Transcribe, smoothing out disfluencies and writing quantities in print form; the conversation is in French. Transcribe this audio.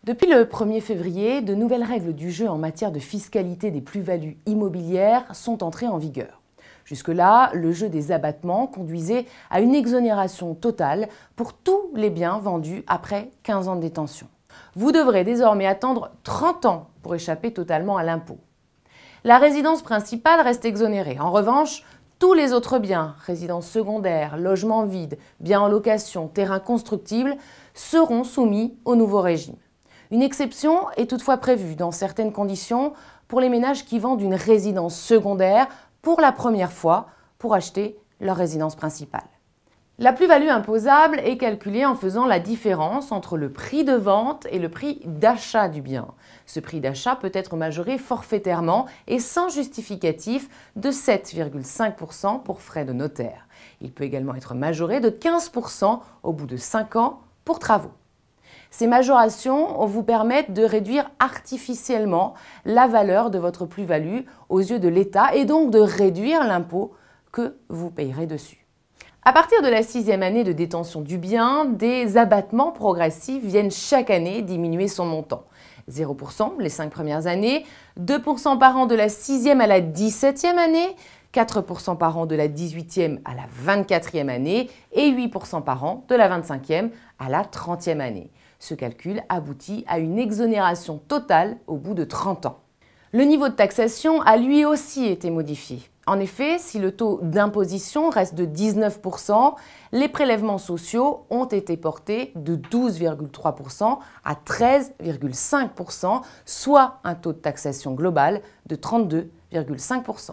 Depuis le 1er février, de nouvelles règles du jeu en matière de fiscalité des plus-values immobilières sont entrées en vigueur. Jusque-là, le jeu des abattements conduisait à une exonération totale pour tous les biens vendus après 15 ans de détention. Vous devrez désormais attendre 30 ans pour échapper totalement à l'impôt. La résidence principale reste exonérée. En revanche, tous les autres biens, résidences secondaires, logements vides, biens en location, terrains constructibles, seront soumis au nouveau régime. Une exception est toutefois prévue dans certaines conditions pour les ménages qui vendent une résidence secondaire pour la première fois pour acheter leur résidence principale. La plus-value imposable est calculée en faisant la différence entre le prix de vente et le prix d'achat du bien. Ce prix d'achat peut être majoré forfaitairement et sans justificatif de 7,5% pour frais de notaire. Il peut également être majoré de 15% au bout de 5 ans pour travaux. Ces majorations vous permettent de réduire artificiellement la valeur de votre plus-value aux yeux de l'État et donc de réduire l'impôt que vous payerez dessus. À partir de la 6e année de détention du bien, des abattements progressifs viennent chaque année diminuer son montant. 0% les 5 premières années, 2% par an de la 6e à la 17e année, 4% par an de la 18e à la 24e année et 8% par an de la 25e à la 30e année. Ce calcul aboutit à une exonération totale au bout de 30 ans. Le niveau de taxation a lui aussi été modifié. En effet, si le taux d'imposition reste de 19%, les prélèvements sociaux ont été portés de 12,3% à 13,5%, soit un taux de taxation global de 32,5%.